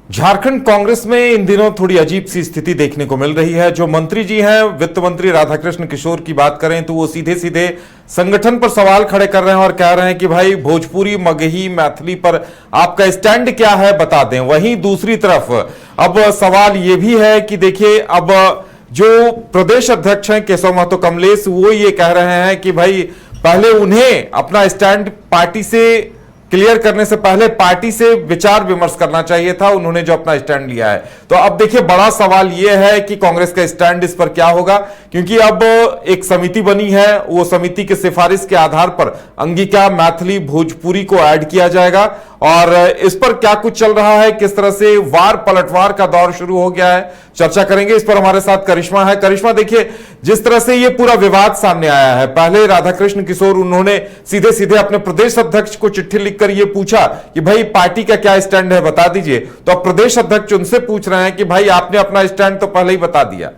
झारखंड कांग्रेस में इन दिनों थोड़ी अजीब सी स्थिति देखने को मिल रही है। जो मंत्री जी हैं, वित्त मंत्री राधाकृष्ण किशोर की बात करें तो वो सीधे सीधे संगठन पर सवाल खड़े कर रहे हैं और कह रहे हैं कि भाई भोजपुरी, मगही, मैथिली पर आपका स्टैंड क्या है बता दें। वहीं दूसरी तरफ अब सवाल ये भी है कि देखिए, अब जो प्रदेश अध्यक्ष हैं केशव महतो कमलेश, वो ये कह रहे हैं कि भाई पहले उन्हें अपना स्टैंड पार्टी से क्लियर करने से पहले पार्टी से विचार विमर्श करना चाहिए था, उन्होंने जो अपना स्टैंड लिया है। तो अब देखिए, बड़ा सवाल यह है कि कांग्रेस का स्टैंड इस पर क्या होगा, क्योंकि अब एक समिति बनी है, वो समिति की सिफारिश के आधार पर अंगिका, मैथिली, भोजपुरी को ऐड किया जाएगा और इस पर क्या कुछ चल रहा है, किस तरह से वार पलटवार का दौर शुरू हो गया है, चर्चा करेंगे। इस पर हमारे साथ करिश्मा है। करिश्मा, देखिए जिस तरह से ये पूरा विवाद सामने आया है, पहले राधाकृष्ण किशोर उन्होंने सीधे सीधे अपने प्रदेश अध्यक्ष को चिट्ठी लिखकर ये पूछा कि भाई पार्टी का क्या स्टैंड है बता दीजिए। तो अब प्रदेश अध्यक्ष उनसे पूछ रहे हैं कि भाई आपने अपना स्टैंड तो पहले ही बता दिया।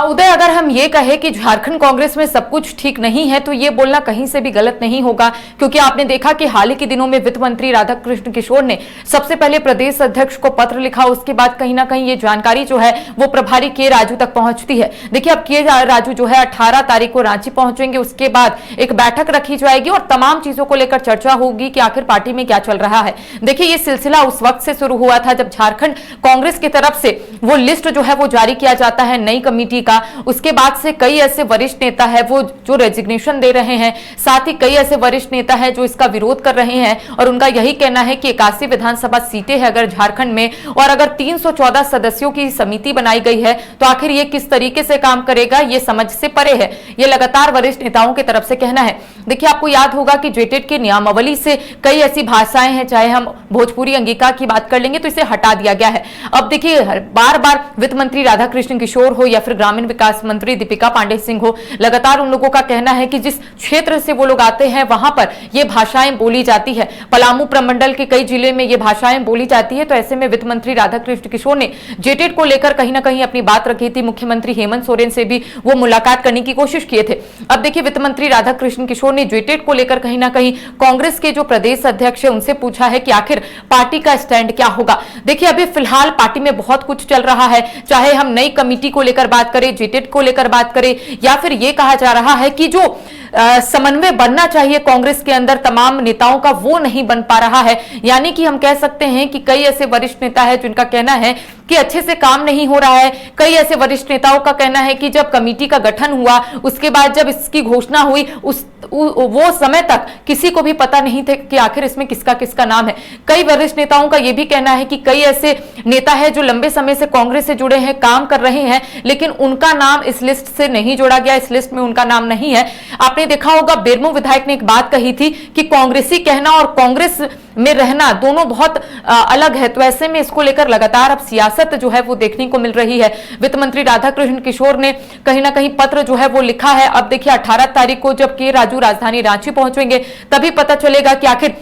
उदय, अगर हम ये कहें कि झारखंड कांग्रेस में सब कुछ ठीक नहीं है तो ये बोलना कहीं से भी गलत नहीं होगा, क्योंकि आपने देखा कि हाल ही के दिनों में वित्त मंत्री राधाकृष्ण किशोर ने सबसे पहले प्रदेश अध्यक्ष को पत्र लिखा। उसके बाद कहीं ना कहीं ये जानकारी जो है वो प्रभारी के राजू तक पहुंचती है। देखिए, अब के राजू जो है 18 तारीख को रांची पहुंचेंगे, उसके बाद एक बैठक रखी जाएगी और तमाम चीजों को लेकर चर्चा होगी कि आखिर पार्टी में क्या चल रहा है। देखिए, ये सिलसिला उस वक्त से शुरू हुआ था जब झारखंड कांग्रेस की तरफ से वो लिस्ट जो है वो जारी किया जाता है नई कमेटी का। उसके बाद से कई ऐसे वरिष्ठ नेता है वो जो रेजिग्नेशन दे रहे हैं, साथ ही कई ऐसे वरिष्ठ नेता है जो इसका विरोध कर रहे हैं और उनका यही कहना है कि 81 विधानसभा सीटें हैं अगर झारखंड में, और अगर 314 सदस्यों की समिति बनाई गई है तो आखिर ये किस तरीके से काम करेगा, ये समझ से परे है। ये लगातार वरिष्ठ नेताओं की तरफ से कहना है। देखिए, आपको याद होगा कि जेटेट की नियमावली से कई ऐसी भाषाएं हैं, चाहे हम भोजपुरी अंगिका की बात कर लेंगे तो इसे हटा दिया गया है। अब देखिए, बार बार वित्त मंत्री राधाकृष्ण किशोर हो या फिर ग्रामीण विकास मंत्री दीपिका पांडे सिंह हो, लगातार उन लोगों का कहना है कि जिस क्षेत्र से वो लोग आते हैं वहां पर ये भाषाएं बोली जाती है। पलामू प्रमंडल के कई जिले में ये भाषाएं बोली जाती है। तो ऐसे में वित्त मंत्री राधाकृष्ण किशोर ने जेटेट को लेकर कहीं ना कहीं अपनी बात रखी थी। मुख्यमंत्री हेमंत सोरेन से भी वो मुलाकात करने की कोशिश किए थे। अब देखिए, वित्त मंत्री राधाकृष्ण किशोर ने जेटेट को लेकर कहीं ना कहीं कांग्रेस के जो प्रदेश अध्यक्ष है उनसे पूछा है कि आखिर पार्टी का स्टैंड क्या होगा। देखिए, अभी फिलहाल पार्टी में बहुत कुछ चल रहा है, चाहे हम नई कमेटी को लेकर बात करें, जेटेट को लेकर बात करें, या फिर यह कहा जा रहा है कि जो समन्वय बनना चाहिए कांग्रेस के अंदर तमाम नेताओं का, वो नहीं बन पा रहा है। यानी कि हम कह सकते हैं कि कई ऐसे वरिष्ठ नेता है जिनका कहना है कि अच्छे से काम नहीं हो रहा है। कई ऐसे वरिष्ठ नेताओं का कहना है कि जब कमेटी का गठन हुआ, उसके बाद जब इसकी घोषणा हुई, वो समय तक किसी को भी पता नहीं थे कि आखिर इसमें किसका किसका नाम है। कई वरिष्ठ नेताओं का यह भी कहना है कि कई ऐसे नेता है जो लंबे समय से कांग्रेस से जुड़े हैं, काम कर रहे हैं, लेकिन उनका नाम इस लिस्ट से नहीं जोड़ा गया, इस लिस्ट में उनका नाम नहीं है। आपने देखा होगा, बेरमो विधायक ने एक बात कही थी कि कांग्रेसी कहना और कांग्रेस में रहना दोनों बहुत अलग है। तो ऐसे में इसको लेकर लगातार अब सियासत जो है वो देखने को मिल रही है। वित्त मंत्री राधाकृष्ण किशोर ने कहीं ना कहीं पत्र जो है वो लिखा है। अब देखिए, 18 तारीख को जब के राजू राजधानी रांची पहुंचेंगे तभी पता चलेगा कि आखिर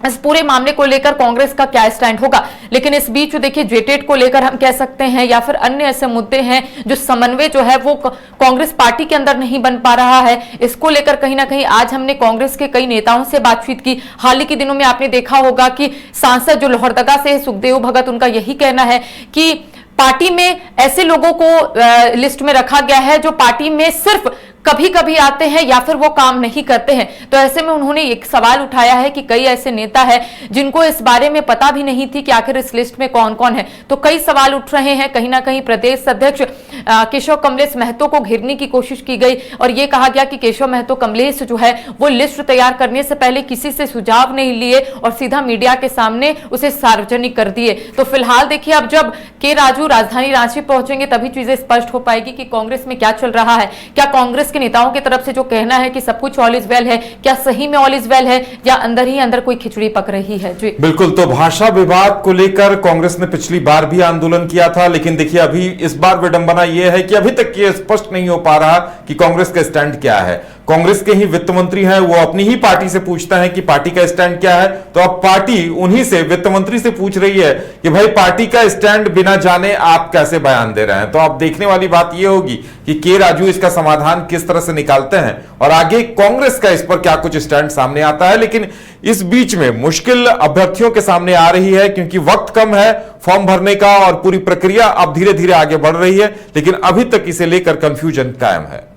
इस पूरे मामले को लेकर कांग्रेस का क्या स्टैंड होगा। लेकिन इस बीच देखिए, जेटेट को लेकर हम कह सकते हैं या फिर अन्य ऐसे मुद्दे हैं जो समन्वय जो है वो कांग्रेस पार्टी के अंदर नहीं बन पा रहा है। इसको लेकर कहीं ना कहीं आज हमने कांग्रेस के कई नेताओं से बातचीत की। हाल ही के दिनों में आपने देखा होगा कि सांसद जो लोहरदगा से सुखदेव भगत, उनका यही कहना है कि पार्टी में ऐसे लोगों को लिस्ट में रखा गया है जो पार्टी में सिर्फ कभी कभी आते हैं या फिर वो काम नहीं करते हैं। तो ऐसे में उन्होंने एक सवाल उठाया है कि कई ऐसे नेता हैं जिनको इस बारे में पता भी नहीं थी कि आखिर इस लिस्ट में कौन कौन है। तो कई सवाल उठ रहे हैं। कहीं ना कहीं प्रदेश अध्यक्ष केशव कमलेश महतो को घेरने की कोशिश की गई और यह कहा गया कि केशव महतो कमलेश जो है वो लिस्ट तैयार करने से पहले किसी से सुझाव नहीं लिए और सीधा मीडिया के सामने उसे सार्वजनिक कर दिए। तो फिलहाल देखिए, अब जब के राजू राजधानी रांची पहुंचेंगे तभी चीजें स्पष्ट हो पाएगी कि कांग्रेस में क्या चल रहा है। क्या कांग्रेस के नेताओं की तरफ से जो कहना है कि सब कुछ ऑल इज वेल है, क्या सही में ऑल इज वेल है या अंदर ही अंदर कोई खिचड़ी पक रही है। जी बिल्कुल। तो भाषा विवाद को लेकर कांग्रेस ने पिछली बार भी आंदोलन किया था, लेकिन देखिए अभी इस बार विडंबना यह है कि अभी तक ये स्पष्ट नहीं हो पा रहा कि कांग्रेस का स्टैंड क्या है। कांग्रेस के ही वित्त मंत्री हैं, वो अपनी ही पार्टी से पूछता है कि पार्टी का स्टैंड क्या है, तो अब पार्टी उन्हीं से, वित्त मंत्री से पूछ रही है कि भाई पार्टी का स्टैंड बिना जाने आप कैसे बयान दे रहे हैं। तो अब देखने वाली बात यह होगी कि के राजू इसका समाधान किस तरह से निकालते हैं और आगे कांग्रेस का इस पर क्या कुछ स्टैंड सामने आता है। लेकिन इस बीच में मुश्किल अभ्यर्थियों के सामने आ रही है क्योंकि वक्त कम है फॉर्म भरने का और पूरी प्रक्रिया अब धीरे धीरे आगे बढ़ रही है, लेकिन अभी तक इसे लेकर कंफ्यूजन कायम है।